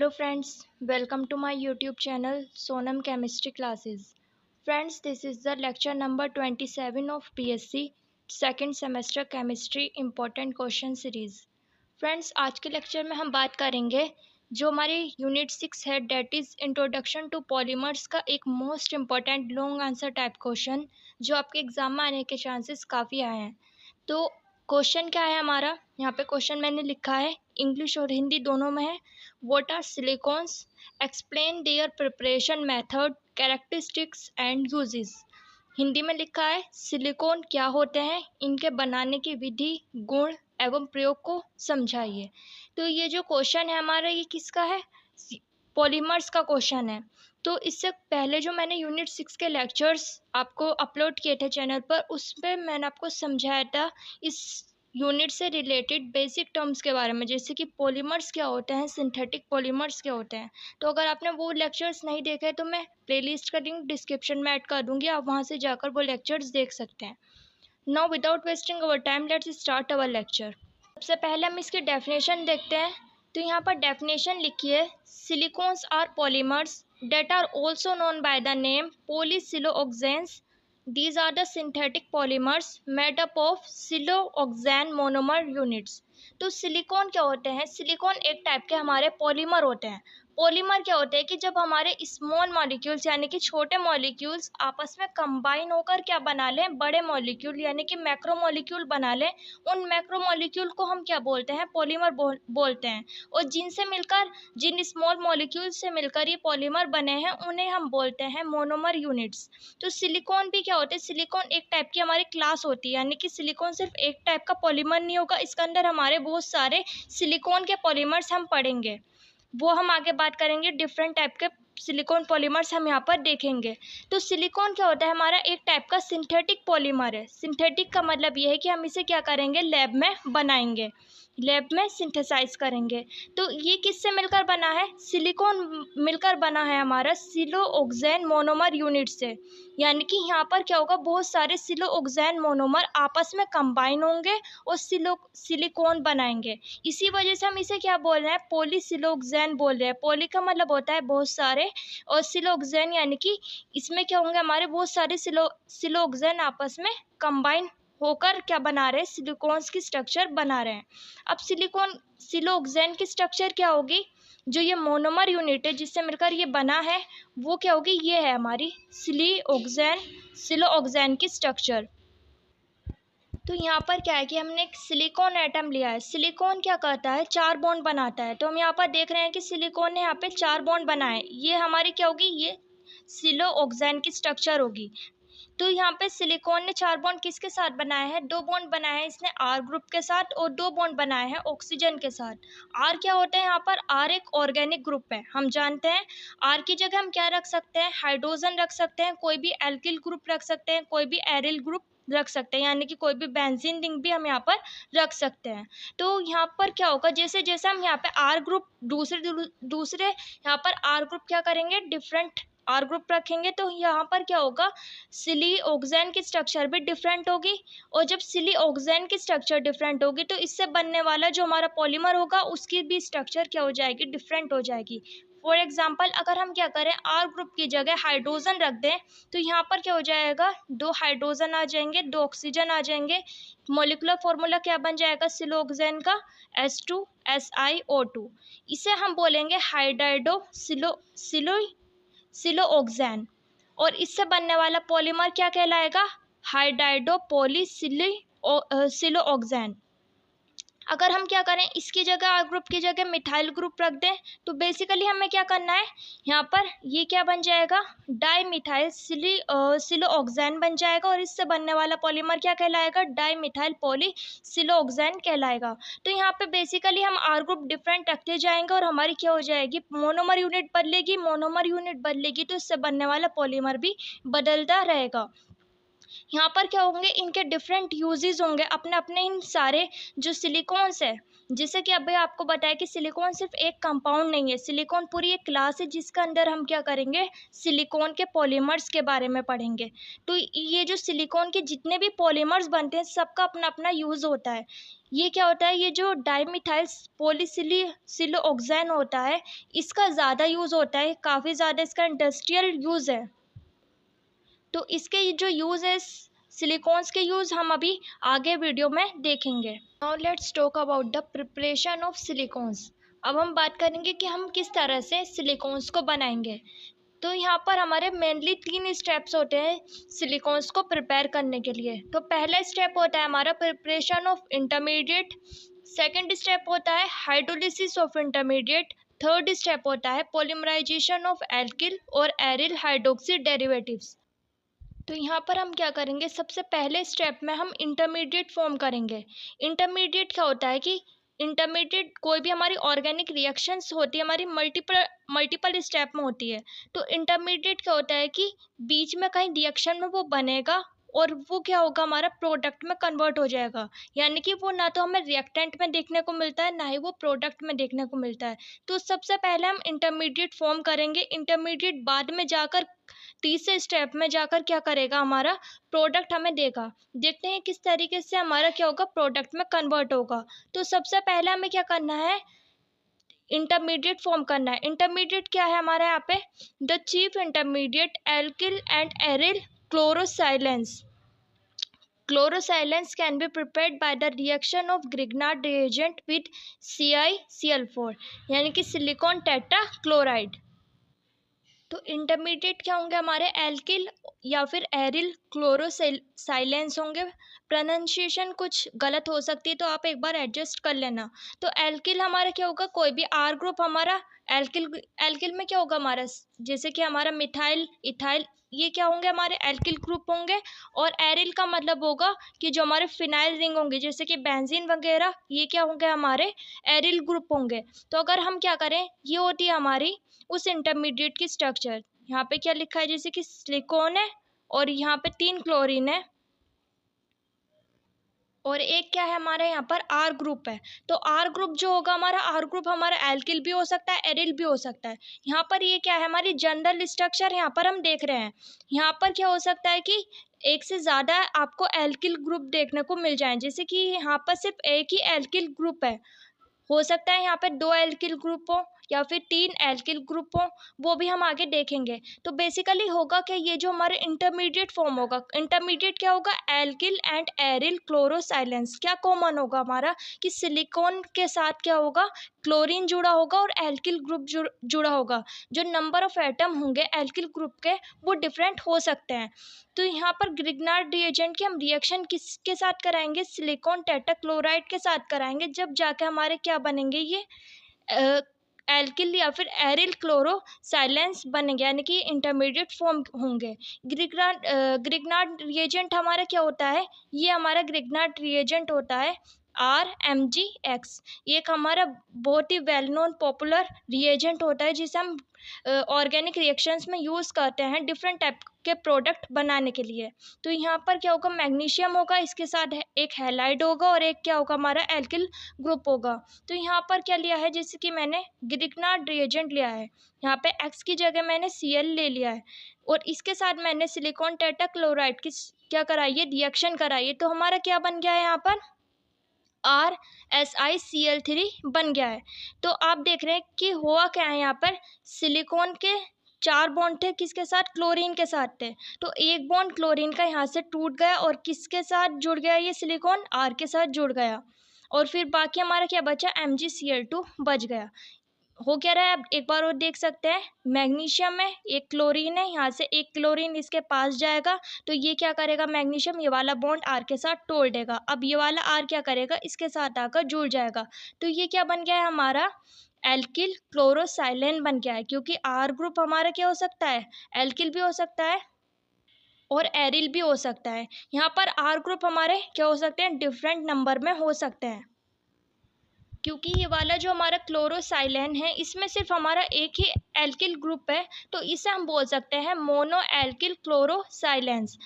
friends, welcome to my YouTube channel Sonam Chemistry Classes. Friends, this is the lecture number 27 of BSc second semester chemistry important question series. Friends, आज के lecture में हम बात करेंगे जो हमारे unit 6 है that is introduction to polymers का एक most important long answer type question जो आपके एग्जाम में आने के चांसेस काफ़ी आए हैं। तो क्वेश्चन क्या है हमारा, यहाँ पे क्वेश्चन मैंने लिखा है, इंग्लिश और हिंदी दोनों में है। What are silicones, explain their preparation method, characteristics and uses. Hindi में लिखा है सिलिकॉन क्या होते हैं, इनके बनाने की विधि, गुण एवं प्रयोग को समझाइए। तो ये जो क्वेश्चन है हमारा, ये किसका है, पॉलीमर्स का क्वेश्चन है। तो इससे पहले जो मैंने यूनिट 6 के लेक्चर्स आपको अपलोड किए थे चैनल पर, उस पर मैंने आपको समझाया था इस यूनिट से रिलेटेड बेसिक टर्म्स के बारे में, जैसे कि पॉलीमर्स क्या होते हैं, सिंथेटिक पॉलीमर्स क्या होते हैं। तो अगर आपने वो लेक्चर्स नहीं देखे तो मैं प्लेलिस्ट का लिंक डिस्क्रिप्शन में ऐड कर दूंगी, आप वहाँ से जाकर वो लेक्चर्स देख सकते हैं। Now without wasting our time let's start our lecture. सबसे पहले हम इसकी डेफिनेशन देखते हैं। तो यहाँ पर डेफिनेशन लिखी है, silicones are polymers that are also known by the name polysiloxanes. These are the synthetic polymers made up of siloxane monomer units. तो सिलिकॉन क्या होते हैं, सिलिकॉन एक टाइप के हमारे पॉलीमर होते हैं। पॉलीमर क्या होते हैं कि जब हमारे स्मॉल मॉलिक्यूल्स यानी कि छोटे मॉलिक्यूल्स आपस में कंबाइन होकर क्या बना लें, बड़े मॉलिक्यूल यानी कि मैक्रो मॉलिक्यूल बना लें, उन मैक्रो मॉलिक्यूल को हम क्या बोलते हैं, पॉलीमर बोलते हैं। और जिनसे मिलकर, जिन स्मॉल मॉलिक्यूल से मिलकर ये पॉलीमर बने हैं, उन्हें हम बोलते हैं मोनोमर यूनिट्स। तो सिलिकॉन भी क्या होते हैं, सिलिकॉन एक टाइप की हमारी क्लास होती है, यानी कि सिलिकॉन सिर्फ एक टाइप का पॉलीमर नहीं होगा, इसके अंदर हमारे बहुत सारे सिलिकॉन के पॉलीमर्स हम पढ़ेंगे, वो हम आगे बात करेंगे। डिफरेंट टाइप के सिलिकॉन पॉलीमर्स हम यहाँ पर देखेंगे। तो सिलिकॉन क्या होता है, हमारा एक टाइप का सिंथेटिक पॉलीमर है। सिंथेटिक का मतलब ये है कि हम इसे क्या करेंगे, लैब में बनाएंगे, लैब में सिंथेसाइज करेंगे। तो ये किससे मिलकर बना है, सिलिकॉन मिलकर बना है हमारा सिलोऑक्सेन मोनोमर यूनिट से। यानी कि यहाँ पर क्या होगा, बहुत सारे सिलोऑक्सेन मोनोमर आपस में कंबाइन होंगे और सिलिकॉन बनाएंगे। इसी वजह से हम इसे क्या बोल रहे हैं, पॉलीसिलोक्सेन बोल रहे हैं। पॉली का मतलब होता है बहुत सारे, और सिलोक्सेन यानी कि इसमें क्या होंगे, हमारे बहुत सारे सिलोक्सेन आपस में कंबाइन होकर क्या बना रहे हैं, सिलिकॉन्स की स्ट्रक्चर बना रहे हैं। अब सिलोक्सेन की स्ट्रक्चर क्या होगी, जो ये मोनोमर यूनिट है जिससे मिलकर ये बना है, वो क्या होगी, ये है हमारी सिलोऑक्सेन की स्ट्रक्चर। तो यहाँ पर क्या है कि हमने एक सिलिकॉन एटम लिया है। सिलिकॉन क्या करता है, 4 बॉन्ड बनाता है। तो हम यहाँ पर देख रहे हैं कि सिलिकॉन ने यहाँ पे 4 बॉन्ड बनाए, ये हमारी क्या होगी, ये सिलोऑक्सेन की स्ट्रक्चर होगी। तो यहाँ पे सिलिकॉन ने 4 बॉन्ड किसके साथ बनाए हैं, 2 बॉन्ड बनाए हैं इसने आर ग्रुप के साथ, और 2 बॉन्ड बनाए हैं ऑक्सीजन के साथ। आर क्या होता है, यहाँ पर आर एक ऑर्गेनिक ग्रुप है, हम जानते हैं। आर की जगह हम क्या रख सकते हैं, हाइड्रोजन रख सकते हैं, कोई भी एल्किल ग्रुप रख सकते हैं, कोई भी एरिल ग्रुप रख सकते हैं, यानी कि कोई भी बेंजीन रिंग भी हम यहाँ पर रख सकते हैं। तो यहाँ पर क्या होगा, जैसे जैसे हम यहाँ पे आर ग्रुप दूसरे यहाँ पर आर ग्रुप क्या करेंगे, डिफरेंट आर ग्रुप रखेंगे, तो यहाँ पर क्या होगा, सिलिऑक्सेन की स्ट्रक्चर भी डिफरेंट होगी। और जब सिलिऑक्सेन की स्ट्रक्चर डिफरेंट होगी तो इससे बनने वाला जो हमारा पॉलीमर होगा उसकी भी स्ट्रक्चर क्या हो जाएगी, डिफरेंट हो जाएगी। फॉर एग्जाम्पल, अगर हम क्या करें, आर ग्रुप की जगह हाइड्रोजन रख दें, तो यहाँ पर क्या हो जाएगा, 2 हाइड्रोजन आ जाएंगे, 2 ऑक्सीजन आ जाएंगे। मोलिकुलर फॉर्मूला क्या बन जाएगा सिलोऑक्सेन का, H2SiO2। इसे हम बोलेंगे हाइड्राइडो सिलोऑक्सेन। और इससे बनने वाला पॉलीमर क्या कहलाएगा, हाइड्राइडो सिलोऑक्सेन। अगर हम क्या करें, इसकी जगह आर ग्रुप की जगह मिथाइल ग्रुप रख दें, तो बेसिकली हमें क्या करना है, यहाँ पर ये क्या बन जाएगा, डाई मिथाइल सिलोऑक्सेन बन जाएगा। और इससे बनने वाला पॉलीमर क्या कहलाएगा, डाई मिथाइल पॉलीसिलोऑक्सेन कहलाएगा। तो यहाँ पे बेसिकली हम आर ग्रुप डिफरेंट रखते जाएंगे और हमारी क्या हो जाएगी, मोनोमर यूनिट बदलेगी। मोनोमर यूनिट बदलेगी तो इससे बनने वाला पॉलीमर भी बदलता रहेगा। यहाँ पर क्या होंगे, इनके डिफरेंट यूजेस होंगे, अपने अपने इन सारे जो सिलिकॉन्स है, जैसे कि अभी आपको बताया कि सिलिकॉन सिर्फ एक कंपाउंड नहीं है, सिलिकॉन पूरी एक क्लास है जिसके अंदर हम क्या करेंगे, सिलिकॉन के पॉलीमर्स के बारे में पढ़ेंगे। तो ये जो सिलिकॉन के जितने भी पॉलीमर्स बनते हैं सबका अपना अपना यूज़ होता है। ये क्या होता है, ये जो डाइमिथाइल पॉलीसिलिकॉन होता है, इसका ज़्यादा यूज़ होता है, काफ़ी ज़्यादा इसका इंडस्ट्रियल यूज़ है। तो इसके जो यूज़ है, सिलिकॉन्स के यूज़ हम अभी आगे वीडियो में देखेंगे। Now let's talk about the preparation of silicones. अब हम बात करेंगे कि हम किस तरह से सिलिकॉन्स को बनाएंगे। तो यहाँ पर हमारे मेनली 3 स्टेप्स होते हैं सिलिकॉन्स को प्रिपेयर करने के लिए। तो पहला स्टेप होता है हमारा preparation of intermediate, second step होता है hydrolysis of intermediate, third step होता है पॉलीमराइजेशन ऑफ एल्किल और एरिल हाइड्रोक्सी डेरिवेटिव्स। तो यहाँ पर हम क्या करेंगे, सबसे पहले स्टेप में हम इंटरमीडिएट फॉर्म करेंगे। इंटरमीडिएट क्या होता है कि इंटरमीडिएट कोई भी हमारी ऑर्गेनिक रिएक्शंस होती है, हमारी मल्टीपल स्टेप में होती है। तो इंटरमीडिएट क्या होता है कि बीच में कहीं रिएक्शन में वो बनेगा और वो क्या होगा, हमारा प्रोडक्ट में कन्वर्ट हो जाएगा। यानी कि वो ना तो हमें रिएक्टेंट में देखने को मिलता है, ना ही वो प्रोडक्ट में देखने को मिलता है। तो सबसे पहले हम इंटरमीडिएट फॉर्म करेंगे। इंटरमीडिएट बाद में जाकर तीसरे स्टेप में जाकर क्या करेगा, हमारा प्रोडक्ट हमें देगा। देखते हैं किस तरीके से हमारा क्या होगा, प्रोडक्ट में कन्वर्ट होगा। तो सबसे पहले हमें क्या करना है, इंटरमीडिएट फॉर्म करना है। इंटरमीडिएट क्या है हमारा यहाँ पे, the chief intermediate alkyl and aryl chlorosilanes. Chlorosilane can be prepared by the reaction of Grignard reagent with CiCl4 यानी कि सिलिकॉन टेट्रा क्लोराइड। तो इंटरमीडिएट क्या होंगे हमारे, एल्किल या फिर एरिल क्लोरोसाइलेंस होंगे। प्रोनाउंसिएशन कुछ गलत हो सकती है तो आप एक बार एडजस्ट कर लेना। तो एल्किल हमारा क्या होगा, कोई भी आर ग्रुप हमारा एल्किल में क्या होगा हमारा, जैसे कि हमारा मिथाइल इथाइल, ये क्या होंगे हमारे एल्किल ग्रुप होंगे। और एरिल का मतलब होगा कि जो हमारे फिनाइल रिंग होंगे जैसे कि बेंजीन वगैरह, ये क्या होंगे हमारे एरिल ग्रुप होंगे। तो अगर हम क्या करें, ये होती है हमारी उस इंटरमीडिएट की स्ट्रक्चर। यहाँ पे क्या लिखा है, जैसे कि सिलिकॉन है और यहाँ पे 3 क्लोरीन है और एक क्या है हमारे यहाँ पर आर ग्रुप है। तो आर ग्रुप जो होगा हमारा, आर ग्रुप हमारा एल्किल भी हो सकता है, एरिल भी हो सकता है। यहाँ पर ये क्या है, हमारी जनरल स्ट्रक्चर यहाँ पर हम देख रहे हैं। यहाँ पर क्या हो सकता है कि एक से ज़्यादा आपको एल्किल ग्रुप देखने को मिल जाए, जैसे कि यहाँ पर सिर्फ एक ही एल्किल ग्रुप है। हो सकता है यहाँ पे 2 एल्किल ग्रुप हो या फिर 3 एल्किल ग्रुप हो, वो भी हम आगे देखेंगे। तो बेसिकली होगा कि ये जो हमारे इंटरमीडिएट फॉर्म होगा, इंटरमीडिएट क्या होगा, एल्किल एंड एरिल क्लोरोसाइलेंस। क्या कॉमन होगा हमारा कि सिलिकॉन के साथ क्या होगा, क्लोरीन जुड़ा होगा और एल्किल ग्रुप जुड़ा होगा। जो नंबर ऑफ एटम होंगे एल्किल ग्रुप के वो डिफरेंट हो सकते हैं। तो यहाँ पर ग्रिग्नार्ड रिएजेंट की हम रिएक्शन किसके साथ कराएंगे, सिलिकॉन टेट्राक्लोराइड के साथ कराएंगे, जब जाके हमारे क्या बनेंगे, ये एल्किल या फिर एरिल क्लोरोसाइलेंस बनेंगे, यानी कि इंटरमीडिएट फॉर्म होंगे। ग्रिग्नार्ड रिएजेंट हमारा क्या होता है, ये हमारा ग्रिग्नार्ड रिएजेंट होता है RMgX। ये एक हमारा बहुत ही वेल नोन पॉपुलर रिएजेंट होता है जिसे हम ऑर्गेनिक रिएक्शंस में यूज़ करते हैं डिफरेंट टाइप के प्रोडक्ट बनाने के लिए। तो यहाँ पर क्या होगा, मैग्नीशियम होगा, इसके साथ एक हैलाइड होगा और एक क्या होगा हमारा एल्किल ग्रुप होगा। तो यहाँ पर क्या लिया है, जैसे कि मैंने ग्रिग्नार्ड रिएजेंट लिया है, यहाँ पे X की जगह मैंने Cl ले लिया है और इसके साथ मैंने सिलिकॉन टेट्राक्लोराइड की क्या कराई है, रिएक्शन कराई है। तो हमारा क्या बन गया है यहाँ पर, RSiCl3 बन गया है। तो आप देख रहे हैं कि हुआ क्या है, यहाँ पर सिलिकॉन के 4 बॉन्ड थे, किसके साथ, क्लोरीन के साथ थे। तो एक बॉन्ड क्लोरीन का यहाँ से टूट गया और किसके साथ जुड़ गया, ये सिलिकॉन R के साथ जुड़ गया और फिर बाकी हमारा क्या बचा, MgCl2 बच गया। हो क्या रहा है, आप एक बार और देख सकते हैं, मैग्नीशियम है, एक क्लोरीन है, यहाँ से एक क्लोरीन इसके पास जाएगा तो ये क्या करेगा, मैग्नीशियम ये वाला बॉन्ड R के साथ तोड़ देगा। अब ये वाला R क्या करेगा, इसके साथ आकर जुड़ जाएगा। तो ये क्या बन गया है हमारा, एल्किल क्लोरोसाइलेन बन गया है। क्योंकि R ग्रुप हमारा क्या हो सकता है, एल्किल भी हो सकता है और एरिल भी हो सकता है। यहाँ पर R ग्रुप हमारे क्या हो सकते हैं, डिफरेंट नंबर में हो सकते हैं। क्योंकि ये वाला जो हमारा क्लोरोसाइलेन है इसमें सिर्फ हमारा एक ही एल्किल ग्रुप है, तो इसे हम बोल सकते हैं मोनो एल्किल क्लोरोसाइलेंस।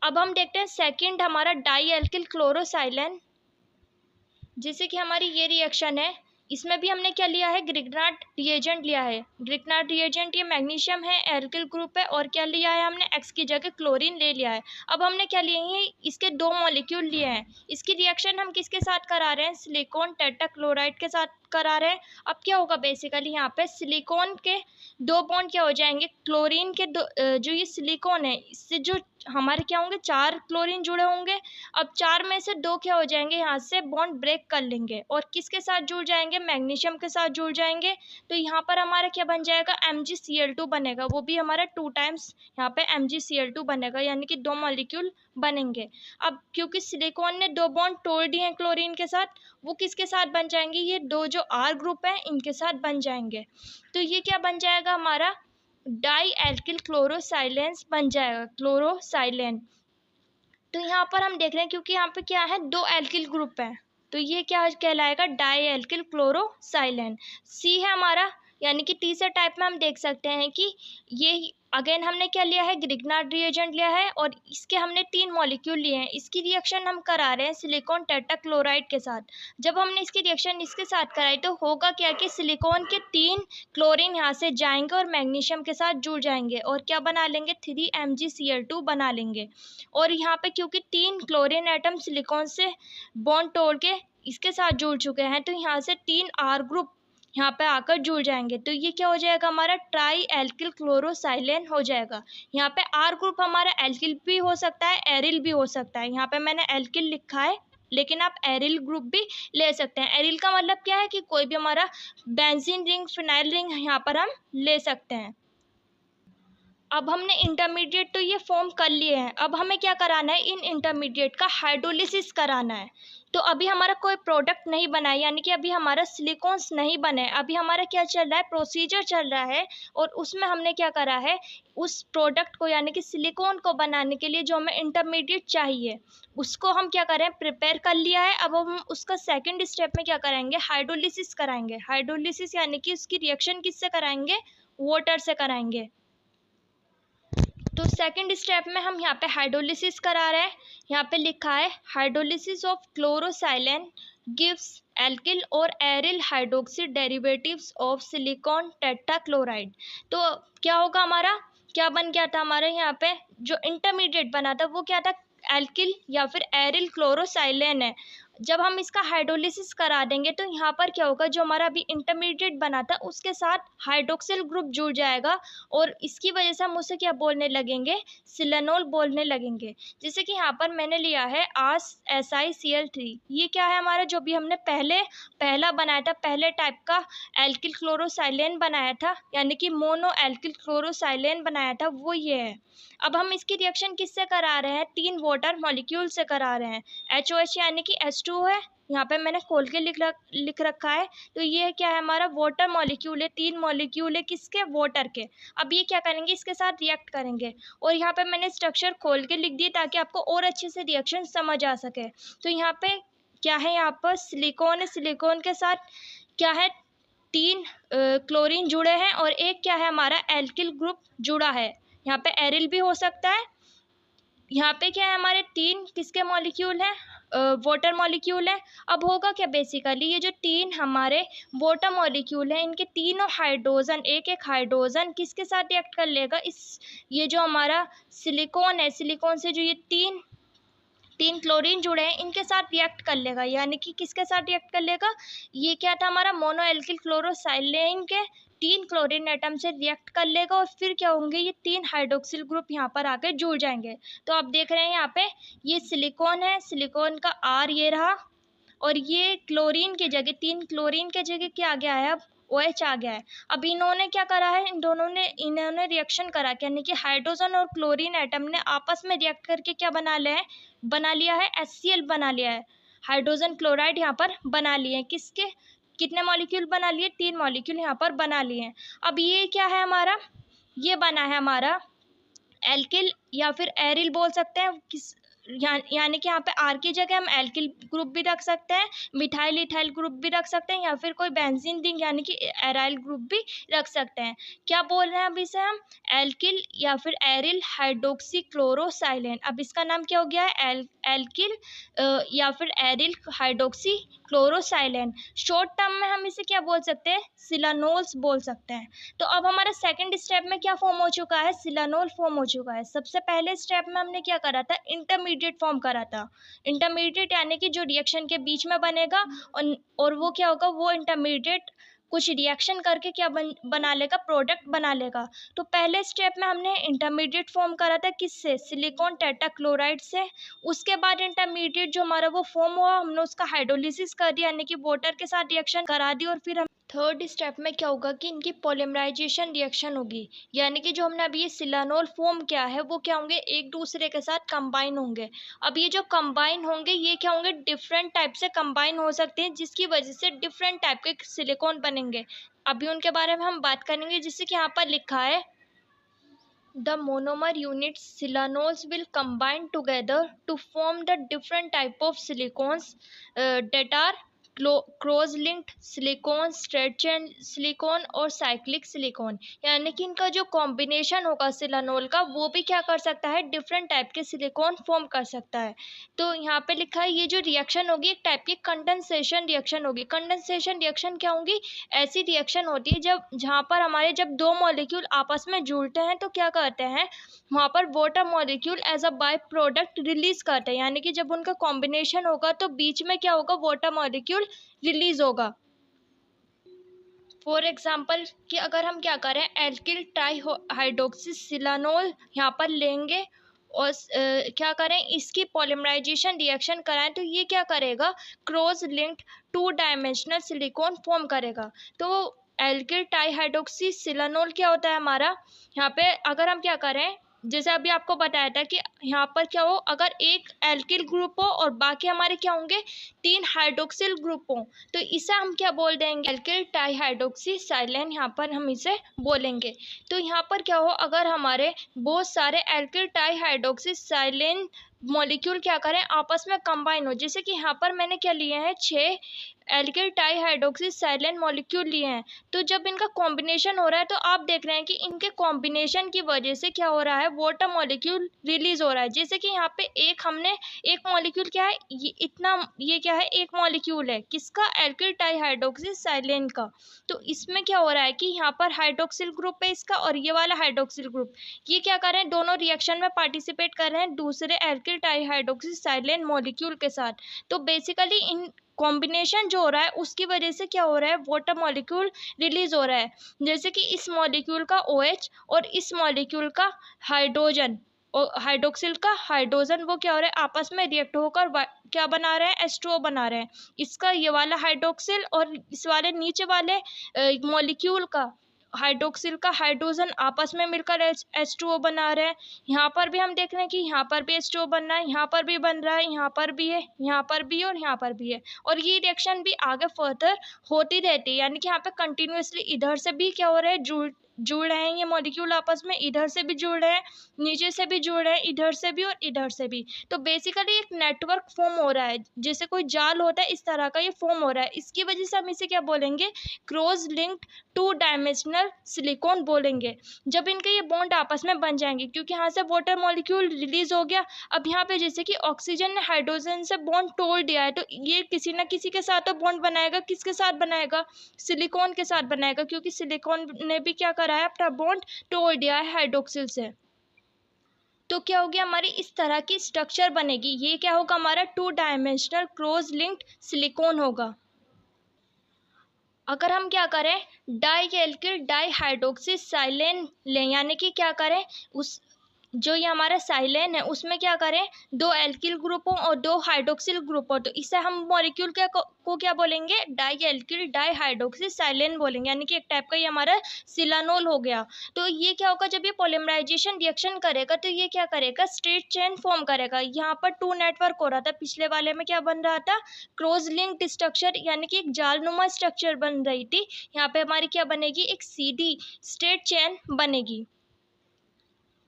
अब हम देखते हैं सेकंड हमारा डाई एल्किल क्लोरोसाइलेन। जैसे कि हमारी ये रिएक्शन है, इसमें भी हमने क्या लिया है, ग्रिग्नार्ड रिएजेंट लिया है। ग्रिग्नार्ड रिएजेंट ये मैग्नीशियम है, एल्किल ग्रुप है, और क्या लिया है हमने, एक्स की जगह क्लोरीन ले लिया है। अब हमने क्या लिए हैं, इसके 2 मॉलिक्यूल लिए हैं। इसकी रिएक्शन हम किसके साथ करा रहे हैं, सिलिकॉन टेट्राक्लोराइड के साथ करा रहे हैं। अब क्या होगा, बेसिकली यहाँ पे सिलिकॉन के 2 बॉन्ड क्या हो जाएंगे, क्लोरीन के जो ये सिलिकॉन है इससे जो हमारे क्या होंगे, 4 क्लोरीन जुड़े होंगे। अब 4 में से 2 क्या हो जाएंगे, यहाँ से बॉन्ड ब्रेक कर लेंगे और किसके साथ जुड़ जाएंगे, मैग्नीशियम के साथ जुड़ जाएंगे। तो यहाँ पर हमारा क्या बन जाएगा, MgCl2 बनेगा, वो भी हमारा 2 टाइम्स यहाँ पे MgCl2 बनेगा, यानी कि 2 मॉलिक्यूल बनेंगे। अब क्योंकि सिलिकॉन ने 2 बॉन्ड तोड़ दिए हैं क्लोरीन के साथ, वो किसके साथ बन जाएंगे, ये 2 जो R ग्रुप है इनके साथ बन जाएंगे। तो ये क्या बन जाएगा हमारा, डाई एल्किल क्लोरोसाइलेंस बन जाएगा, क्लोरोसाइलेन। तो यहाँ पर हम देख रहे हैं क्योंकि यहाँ पे क्या है, 2 एल्किल ग्रुप है, तो ये क्या कहलाएगा, डाई एल्किल क्लोरोसाइलेन। सी है हमारा, यानी कि तीसरे टाइप में हम देख सकते हैं कि ये अगेन हमने क्या लिया है, ग्रिग्नार्ड रिएजेंट लिया है और इसके हमने 3 मॉलिक्यूल लिए हैं। इसकी रिएक्शन हम करा रहे हैं सिलिकॉन टेट्राक्लोराइड के साथ। जब हमने इसकी रिएक्शन इसके साथ कराई तो होगा क्या कि सिलिकॉन के 3 क्लोरीन यहाँ से जाएंगे और मैग्नीशियम के साथ जुड़ जाएंगे और क्या बना लेंगे, 3MgCl2 बना लेंगे। और यहाँ पे क्योंकि 3 क्लोरीन एटम सिलिकॉन से बॉन्ड तोड़ के इसके साथ जुड़ चुके हैं, तो यहाँ से 3 R ग्रुप यहाँ पे आकर जुड़ जाएंगे। तो ये क्या हो जाएगा, हमारा ट्राई एल्किल क्लोरोसाइलेन हो जाएगा। यहाँ पे R ग्रुप हमारा एल्किल भी हो सकता है, एरिल भी हो सकता है। यहाँ पे मैंने एल्किल लिखा है, लेकिन आप एरिल ग्रुप भी ले सकते हैं। एरिल का मतलब क्या है कि कोई भी हमारा बेंजीन रिंग, फिनाइल रिंग यहाँ पर हम ले सकते हैं। अब हमने इंटरमीडिएट तो ये फॉर्म कर लिए हैं, अब हमें क्या कराना है, इन इंटरमीडिएट का हाइड्रोलिसिस कराना है। तो अभी हमारा कोई प्रोडक्ट नहीं बना है, यानी कि अभी हमारा सिलिकॉन्स नहीं बने। अभी हमारा क्या चल रहा है, प्रोसीजर चल रहा है, और उसमें हमने क्या करा है, उस प्रोडक्ट को यानी कि सिलिकॉन को बनाने के लिए जो हमें इंटरमीडिएट चाहिए उसको हम क्या करें, प्रिपेयर कर लिया है। अब हम उसका सेकेंड स्टेप में क्या करेंगे, हाइड्रोलिसिस कराएंगे। हाइड्रोलिसिस यानी कि उसकी रिएक्शन किससे कराएंगे, वाटर से कराएंगे। तो सेकंड स्टेप में हम यहाँ पे हाइड्रोलिसिस करा रहे हैं। यहाँ पे लिखा है हाइड्रोलिसिस ऑफ क्लोरोसाइलेन गिव्स एल्किल और aryl hydroxy derivatives of silicon tetrachloride. तो क्या होगा हमारा, क्या बन गया था हमारे यहाँ पे जो इंटरमीडिएट बना था वो क्या था, एल्किल या फिर एरिल क्लोरोसाइलेन है। जब हम इसका हाइड्रोलिसिस करा देंगे तो यहाँ पर क्या होगा, जो हमारा अभी इंटरमीडिएट बना था उसके साथ हाइड्रोक्सिल ग्रुप जुड़ जाएगा और इसकी वजह से हम उसे क्या बोलने लगेंगे, सिलेनोल बोलने लगेंगे। जैसे कि यहाँ पर मैंने लिया है SiCl3। ये क्या है हमारा, जो भी हमने पहला बनाया था, पहले टाइप का एल्किल क्लोरोसाइलेन बनाया था, यानी कि मोनो एल्किल क्लोरोसाइलेन बनाया था, वो ये है। अब हम इसकी रिएक्शन किससे करा रहे हैं, 3 वाटर मॉलिक्यूल से करा रहे हैं। HOH यानी कि H2 है, यहाँ पे मैंने खोल के लिख रखा है। तो ये क्या है हमारा, वाटर मॉलिक्यूल है, 3 मॉलिक्यूल है किसके, वाटर के। अब ये क्या करेंगे, इसके साथ रिएक्ट करेंगे। और यहाँ पे मैंने स्ट्रक्चर खोल के लिख दिए ताकि आपको और अच्छे से रिएक्शन समझ आ सके। तो यहाँ पे क्या है, यहाँ पर सिलिकॉन है, सिलिकॉन के साथ क्या है, 3 क्लोरीन जुड़े हैं और एक क्या है हमारा एल्किल ग्रुप जुड़ा है। यहाँ पे एरिल भी हो सकता है। यहाँ पे क्या है, हमारे 3 किसके मॉलिक्यूल हैं, वाटर मॉलिक्यूल है। अब होगा क्या, बेसिकली ये जो 3 हमारे वाटर मॉलिक्यूल हैं इनके तीनों हाइड्रोजन, एक एक हाइड्रोजन किसके साथ रिएक्ट कर लेगा, इस ये जो हमारा सिलिकॉन है, सिलिकॉन से जो ये 3 क्लोरीन जुड़े हैं इनके साथ रिएक्ट कर लेगा। यानी कि किसके साथ रिएक्ट कर लेगा, ये क्या था हमारा मोनो एल्किल क्लोरोसाइलेन के 3 क्लोरीन एटम से रिएक्ट कर लेगा और फिर क्या होंगे, ये 3 हाइड्रोक्सिल ग्रुप यहाँ पर आकर जुड़ जाएंगे। तो आप देख रहे हैं यहाँ पे ये सिलिकॉन है, सिलिकॉन का R ये रहा, और ये क्लोरीन की जगह 3 क्लोरीन के जगह क्या आ गया है, अब OH आ गया है। अब इन्होंने क्या करा है, इन्होंने रिएक्शन करा, यानी कि हाइड्रोजन और क्लोरीन एटम ने आपस में रिएक्ट करके क्या बना लिया है HCl बना लिया है। हाइड्रोजन क्लोराइड यहाँ पर बना लिए हैं, किसके कितने मॉलिक्यूल बना लिए, 3 मॉलिक्यूल यहाँ पर बना लिए हैं। अब ये क्या है हमारा, ये बना है हमारा एल्किल या फिर एरिल बोल सकते हैं, किस यानी कि यहाँ पे आर की जगह हम एल्किल ग्रुप भी रख सकते हैं, मिथाइल इथाइल ग्रुप भी रख सकते हैं, या फिर कोई बेंजीन रिंग यानी कि एराइल ग्रुप भी रख सकते हैं। क्या बोल रहे हैं अब इसे हम? एल्किल या फिर एरिल हाइड्रोक्सी क्लोरोसाइलेन। अब इसका नाम क्या हो गया है? एल्किल या फिर एरिल हाइड्रोक्सी क्लोरोसाइलेन। शॉर्ट टर्म में हम इसे क्या बोल सकते हैं? सिलानोल्स बोल सकते हैं। तो अब हमारा सेकंड स्टेप में क्या फॉर्म हो चुका है? सिलानोल फॉर्म हो चुका है। सबसे पहले स्टेप में हमने क्या करा था? इंटरमीडिएट फॉर्म करा था। इंटरमीडिएट यानी कि जो रिएक्शन के बीच में बनेगा, और वो क्या होगा? वो इंटरमीडिएट कुछ रिएक्शन करके क्या बना लेगा? प्रोडक्ट बना लेगा। तो पहले स्टेप में हमने इंटरमीडिएट फॉर्म करा था किससे? सिलिकॉन टेट्राक्लोराइड से। उसके बाद इंटरमीडिएट जो हमारा वो फॉर्म हुआ, हमने उसका हाइड्रोलिसिस कर दिया, यानी कि वाटर के साथ रिएक्शन करा दी, और फिर हम थर्ड स्टेप में क्या होगा कि इनकी पॉलीमराइजेशन रिएक्शन होगी, यानी कि जो हमने अभी ये सिलानोल फॉर्म किया है वो क्या होंगे? एक दूसरे के साथ कंबाइन होंगे। अब ये जो कंबाइन होंगे ये क्या होंगे? डिफरेंट टाइप से कंबाइन हो सकते हैं, जिसकी वजह से डिफरेंट टाइप के सिलिकॉन बनेंगे। अभी उनके बारे में हम बात करेंगे, जैसे कि यहाँ पर लिखा है the monomer units silanols will combine together to form the different type of silicones that are cross-linked silicon, straight chain silicon और cyclic silicon। यानी कि इनका जो कॉम्बिनेशन होगा सिलानोल का, वो भी क्या कर सकता है? डिफरेंट टाइप के सिलिकॉन फॉर्म कर सकता है। तो यहाँ पे लिखा है ये जो रिएक्शन होगी एक टाइप की कंडेंसेशन रिएक्शन होगी। कंडेंसेशन रिएक्शन क्या होगी? ऐसी रिएक्शन होती है जब जहाँ पर हमारे जब दो मॉलिक्यूल आपस में जुड़ते हैं तो क्या करते हैं? वहाँ पर water molecule as a by product release करते हैं, यानी कि जब उनका कॉम्बिनेशन होगा तो बीच में क्या होगा? वाटर मॉलिक्यूल रिलीज होगा। फॉर एग्जाम्पल कि अगर हम क्या करें, एल्किल ट्राई हाइड्रोक्सी सिलानोल यहाँ पर लेंगे और क्या करें, इसकी पॉलीमराइजेशन रिएक्शन कराएं, तो ये क्या करेगा? Cross linked two dimensional silicon form करेगा। तो एल्किल ट्राई हाइड्रोक्सी सिलानोल क्या होता है हमारा? यहाँ पे अगर हम क्या करें, जैसे अभी आपको बताया था कि यहाँ पर क्या हो, अगर एक एल्किल ग्रुप हो और बाकी हमारे क्या होंगे? 3 हाइड्रोक्सिल ग्रुप हो, तो इसे हम क्या बोल देंगे? एल्किल ट्राईहाइड्रोक्सी साइलेन यहाँ पर हम इसे बोलेंगे। तो यहाँ पर क्या हो, अगर हमारे बहुत सारे एल्किल ट्राईहाइड्रोक्सी साइलेन मॉलिक्यूल क्या करें? आपस में कंबाइन हो। जैसे कि यहाँ पर मैंने क्या लिए हैं? 6 एल्किल ट्राईहाइड्रोक्सी साइलेन मॉलिक्यूल लिए हैं। तो जब इनका कॉम्बिनेशन हो रहा है तो आप देख रहे हैं कि इनके कॉम्बिनेशन की वजह से क्या हो रहा है? वाटर मॉलिक्यूल रिलीज हो रहा है। जैसे कि यहाँ पे एक मॉलिक्यूल क्या है? ये क्या है? एक मॉलिक्यूल है किसका? एल्किल ट्राईहाइड्रोक्सी साइलेन का। तो इसमें क्या हो रहा है कि यहाँ पर हाइड्रोक्सिल ग्रुप है इसका, और ये वाला हाइड्रोक्सिल ग्रुप, ये क्या कर रहे हैं? दोनों रिएक्शन में पार्टिसिपेट कर रहे हैं दूसरे एल्किल ट्राईहाइड्रोक्सी साइलेन मॉलिक्यूल के साथ। तो बेसिकली इन कॉम्बिनेशन जो हो रहा है उसकी वजह से क्या हो रहा है? वाटर मॉलिक्यूल रिलीज हो रहा है। जैसे कि इस मॉलिक्यूल का OH और इस मॉलिक्यूल का हाइड्रोजन और हाइड्रोक्सिल का हाइड्रोजन, वो क्या हो रहा है? आपस में रिएक्ट होकर क्या बना रहे हैं? H2O बना रहे हैं। इसका ये वाला हाइड्रोक्सिल और इस वाले नीचे वाले मॉलिक्यूल का हाइड्रोक्सिल का हाइड्रोजन आपस में मिलकर H2O बना रहे हैं। यहाँ पर भी हम देख रहे हैं कि यहाँ पर भी H2O बन रहा है, यहाँ पर भी बन रहा है, यहाँ पर भी है, यहाँ पर भी है और यहाँ पर भी है। और ये रिएक्शन भी आगे फर्दर होती रहती है, यानी कि यहाँ पे कंटिन्यूसली इधर से भी क्या हो रहा है? जुड़ रहे हैं ये मॉलिक्यूल आपस में, इधर से भी जुड़ रहे हैं, नीचे से भी जुड़ रहे हैं, इधर से भी और इधर से भी। तो बेसिकली एक नेटवर्क फॉर्म हो रहा है, जैसे कोई जाल होता है इस तरह का ये फॉर्म हो रहा है। इसकी वजह से हम इसे क्या बोलेंगे? Cross linked two dimensional silicon बोलेंगे। जब इनके ये बॉन्ड आपस में बन जाएंगे, क्योंकि यहाँ से वाटर मॉलिक्यूल रिलीज हो गया, अब यहाँ पे जैसे कि ऑक्सीजन ने हाइड्रोजन से बॉन्ड तोड़ दिया है, तो ये किसी ना किसी के साथ तो बॉन्ड बनाएगा। किसके साथ बनाएगा? सिलिकॉन के साथ बनाएगा, क्योंकि सिलिकॉन ने भी क्या करा है? अपना बॉन्ड तोड़ दिया है हाइड्रोक्सिल से। तो क्या होगी? हमारी इस तरह की स्ट्रक्चर बनेगी। ये क्या होगा? हमारा 2 डायमेंशनल क्रॉस लिंक्ड सिलिकॉन होगा। अगर हम क्या करें, डाई एल्किल डाई हाइड्रोक्सी साइलेन लें, यानी कि क्या करें, उस जो ये हमारा साइलेन है उसमें क्या करें? 2 एल्किल ग्रुप हो और 2 हाइड्रोक्सिल ग्रुप हो, तो इसे हम मॉलिक्यूल को क्या बोलेंगे? डाई एल्किल डाई हाइड्रोक्सी साइलेन बोलेंगे, यानी कि एक टाइप का ये हमारा सिलानोल हो गया। तो ये क्या होगा? जब ये पॉलीमराइजेशन रिएक्शन करेगा तो ये क्या करेगा? स्ट्रेट चेन फॉर्म करेगा। यहाँ पर 2 नेटवर्क हो रहा था, पिछले वाले में क्या बन रहा था? क्रॉस लिंक्ड स्ट्रक्चर, यानी कि एक जालनुमा स्ट्रक्चर बन रही थी। यहाँ पे हमारी क्या बनेगी? एक सीधी स्ट्रेट चेन बनेगी।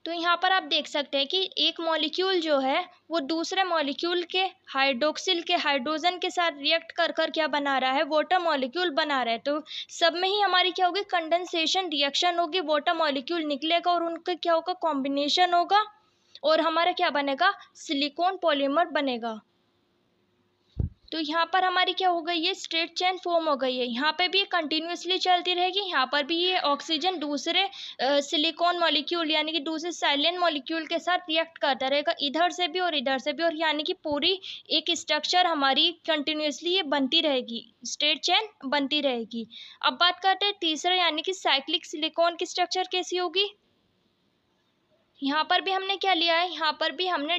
तो यहाँ पर आप देख सकते हैं कि एक मॉलिक्यूल जो है वो दूसरे मॉलिक्यूल के हाइड्रोक्सिल के हाइड्रोजन के साथ रिएक्ट कर कर क्या बना रहा है, वाटर मॉलिक्यूल बना रहा है। तो सब में ही हमारी क्या होगी, कंडेंसेशन रिएक्शन होगी, वाटर मॉलिक्यूल निकलेगा और उनका क्या होगा, कॉम्बिनेशन होगा और हमारा क्या बनेगा, सिलिकॉन पॉलीमर बनेगा। तो यहाँ पर हमारी क्या हो गई, ये स्ट्रेट चेन फॉर्म हो गई है। यहाँ पे भी कंटिन्यूसली चलती रहेगी, यहाँ पर भी ये ऑक्सीजन दूसरे सिलिकॉन मॉलिक्यूल यानी कि दूसरे साइलेंट मॉलिक्यूल के साथ रिएक्ट करता रहेगा, इधर से भी और इधर से भी, और यानी कि पूरी एक स्ट्रक्चर हमारी कंटिन्यूसली ये बनती रहेगी, स्ट्रेट चेन बनती रहेगी। अब बात करते हैं तीसरा यानी कि साइक्लिक सिलिकॉन की स्ट्रक्चर कैसी होगी। यहाँ पर भी हमने क्या लिया है, यहाँ पर भी हमने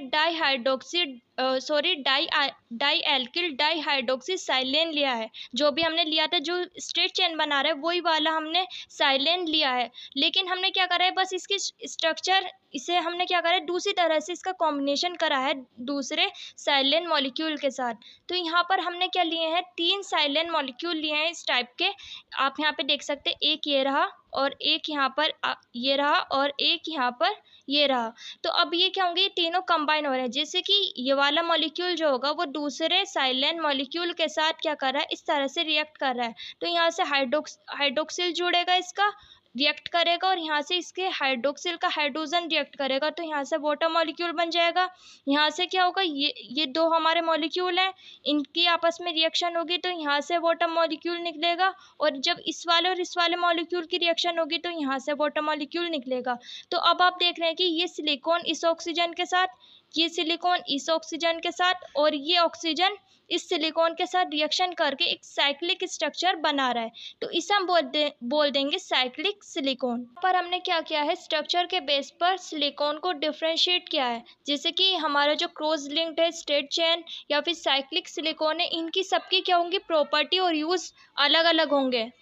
डाई एल्किल डाईहाइड्रोक्सी साइलेन लिया है। जो भी हमने लिया था, जो स्ट्रेट चेन बना रहा है वही वाला हमने साइलेन लिया है, लेकिन हमने क्या करा है, बस इसकी स्ट्रक्चर इसे हमने क्या करा है, दूसरी तरह से इसका कॉम्बिनेशन करा है दूसरे साइलेन मॉलिक्यूल के साथ। तो यहाँ पर हमने क्या लिए हैं, 3 साइलेन मॉलिक्यूल लिए हैं इस टाइप के। आप यहाँ पे देख सकते हैं, एक ये रहा और एक यहाँ पर ये रहा और एक यहाँ पर ये रहा। तो अब ये क्या होंगे, ये तीनों कंबाइन हो रहे हैं, जैसे कि ये वाला मॉलिक्यूल जो होगा वो दूसरे साइलेंट मॉलिक्यूल के साथ क्या कर रहा है, इस तरह से रिएक्ट कर रहा है। तो यहाँ से हाइड्रोक्सिल जुड़ेगा, इसका रिएक्ट करेगा और यहाँ से इसके हाइड्रोक्सिल का हाइड्रोजन रिएक्ट करेगा, तो यहाँ से वाटर मॉलिक्यूल बन जाएगा। यहाँ से क्या होगा, ये दो हमारे मॉलिक्यूल हैं, इनकी आपस में रिएक्शन होगी तो यहाँ से वाटर मॉलिक्यूल निकलेगा, और जब इस वाले और इस वाले मॉलिक्यूल की रिएक्शन होगी तो यहाँ से वाटर मॉलिक्यूल निकलेगा। तो अब आप देख रहे हैं कि ये सिलिकॉन इस ऑक्सीजन के साथ, ये सिलिकॉन इस ऑक्सीजन के साथ और ये ऑक्सीजन इस सिलिकॉन के साथ रिएक्शन करके एक साइक्लिक स्ट्रक्चर बना रहा है। तो इसे हम बोल देंगे साइक्लिक सिलिकॉन। पर हमने क्या किया है, स्ट्रक्चर के बेस पर सिलिकॉन को डिफरेंशिएट किया है, जैसे कि हमारा जो क्रॉस लिंक्ड है स्ट्रेट चेन या फिर साइक्लिक सिलिकॉन है, इनकी सबकी क्या होंगी, प्रॉपर्टी और यूज अलग अलग होंगे।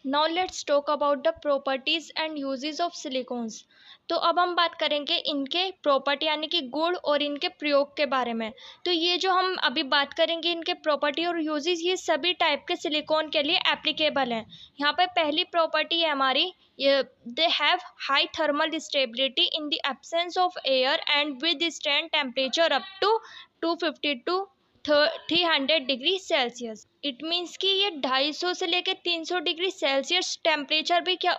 Now let's talk about the properties and uses of silicones. तो अब हम बात करेंगे इनके प्रॉपर्टी यानी कि गुण और इनके प्रयोग के बारे में। तो ये जो हम अभी बात करेंगे इनके प्रॉपर्टी और यूजेस, ये सभी टाइप के सिलिकॉन के लिए एप्लीकेबल हैं। यहाँ पे पहली प्रॉपर्टी है हमारी, they have high thermal stability in the absence of air and withstand temperature up to 250 to 300 degree Celsius. It means कि ये 250 से लेकर 300 डिग्री सेल्सियस टेम्परेचर भी क्या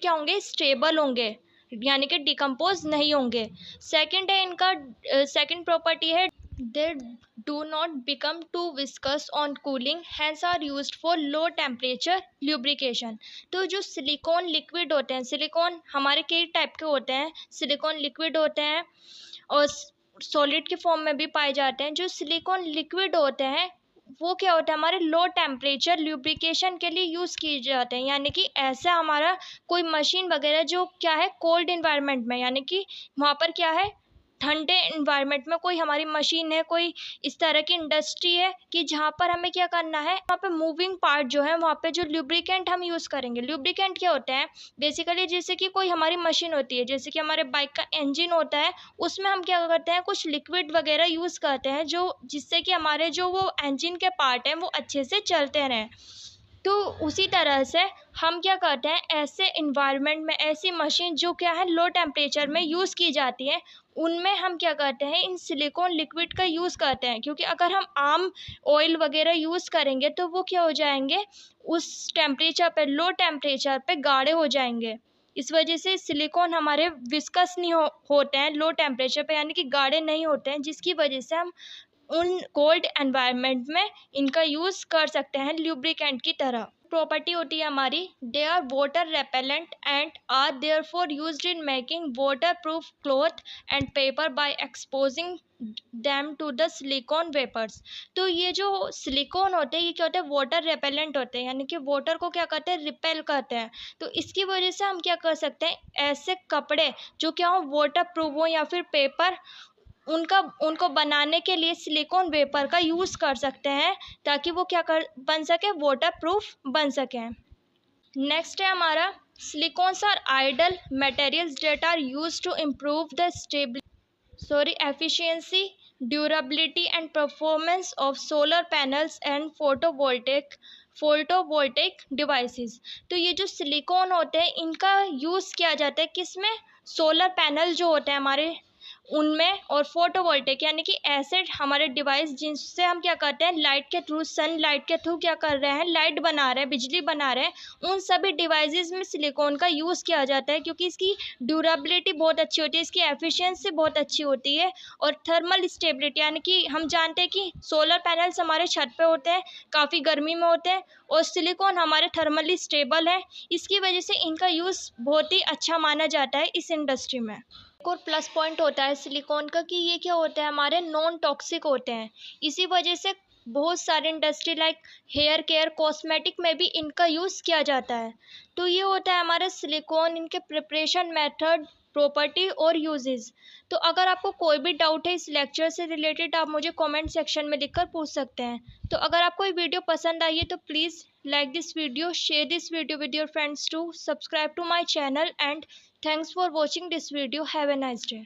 होंगे, स्टेबल होंगे, यानी कि डिकम्पोज नहीं होंगे। सेकंड है इनका, सेकंड प्रॉपर्टी है, they do not become too viscous on cooling hence are used for low temperature lubrication. तो जो सिलिकॉन लिक्विड होते हैं, सिलिकॉन हमारे कई टाइप के होते हैं, सिलिकॉन लिक्विड होते हैं और सॉलिड के फॉर्म में भी पाए जाते हैं। जो सिलिकॉन लिक्विड होते हैं वो क्या होता है, हमारे लो टेम्परेचर ल्यूब्रिकेशन के लिए यूज़ किए जाते हैं, यानी कि ऐसा हमारा कोई मशीन वगैरह जो क्या है कोल्ड इन्वायरमेंट में, यानी कि वहाँ पर क्या है ठंडे इन्वायरमेंट में कोई हमारी मशीन है, कोई इस तरह की इंडस्ट्री है कि जहाँ पर हमें क्या करना है, वहाँ पे मूविंग पार्ट जो है वहाँ पे जो ल्यूब्रिकेंट हम यूज़ करेंगे। ल्यूब्रिकेंट क्या होते हैं, बेसिकली जैसे कि कोई हमारी मशीन होती है, जैसे कि हमारे बाइक का इंजन होता है, उसमें हम क्या करते हैं, कुछ लिक्विड वगैरह यूज़ करते हैं जो जिससे कि हमारे जो वो इंजन के पार्ट हैं वो अच्छे से चलते रहें। तो उसी तरह से हम क्या करते हैं, ऐसे इन्वायरमेंट में ऐसी मशीन जो क्या है लो टेम्परेचर में यूज़ की जाती है, उनमें हम क्या करते हैं, इन सिलिकॉन लिक्विड का यूज़ करते हैं। क्योंकि अगर हम आम ऑयल वगैरह यूज़ करेंगे तो वो क्या हो जाएंगे, उस टेम्परेचर पे लो टेम्परेचर पे गाढ़े हो जाएंगे। इस वजह से सिलिकॉन हमारे विस्कस नहीं होते हैं लो टेम्परेचर पे, यानी कि गाढ़े नहीं होते हैं, जिसकी वजह से हम उन कोल्ड एनवायरनमेंट में इनका यूज़ कर सकते हैं ल्यूब्रिकेंट की तरह। प्रॉपर्टी होती है हमारी, they are water repellent and are therefore used in making waterproof cloth and paper by exposing them to the silicone vapours. तो ये जो सिलिकॉन होते हैं ये क्या होते हैं, वाटर रेपेलेंट होते हैं, यानी कि वाटर को क्या करते हैं, रिपेल करते हैं। तो इसकी वजह से हम क्या कर सकते हैं, ऐसे कपड़े जो क्या हो वाटर प्रूफ हो या फिर पेपर, उनको बनाने के लिए सिलिकॉन वेपर का यूज़ कर सकते हैं, ताकि वो क्या कर बन सके, वाटर प्रूफ बन सकें। नेक्स्ट है हमारा, silicones are ideal materials that are used to improve the efficiency, durability and performance of solar panels and photovoltaic devices. तो ये जो सिलिकॉन होते हैं इनका यूज़ किया जाता है किस में, सोलर पैनल जो होते हैं हमारे उनमें, और फोटोवोल्टेक यानी कि ऐसे हमारे डिवाइस जिनसे हम क्या करते हैं, लाइट के थ्रू, सन लाइट के थ्रू क्या कर रहे हैं, लाइट बना रहे हैं, बिजली बना रहे हैं, उन सभी डिवाइसेस में सिलिकॉन का यूज़ किया जाता है क्योंकि इसकी ड्यूरेबिलिटी बहुत अच्छी होती है, इसकी एफिशिएंसी बहुत अच्छी होती है, और थर्मल स्टेबिलिटी यानी कि हम जानते हैं कि सोलर पैनल्स हमारे छत पे होते हैं, काफ़ी गर्मी में होते हैं, और सिलिकॉन हमारे थर्मली स्टेबल है, इसकी वजह से इनका यूज़ बहुत ही अच्छा माना जाता है इस इंडस्ट्री में। एक और प्लस पॉइंट होता है सिलिकॉन का कि ये क्या होता है, हमारे नॉन टॉक्सिक होते हैं, इसी वजह से बहुत सारे industry like hair care, cosmetic में भी इनका यूज़ किया जाता है। तो ये होता है हमारा सिलिकॉन, इनके प्रिपरेशन मेथड, प्रॉपर्टी और यूजेस। तो अगर आपको कोई भी डाउट है इस लेक्चर से रिलेटेड, आप मुझे कमेंट सेक्शन में लिखकर पूछ सकते हैं। तो अगर आपको ये वीडियो पसंद आई है तो please like this video, share this video with your friends too, subscribe to my channel, and thanks for watching this video. Have a nice day.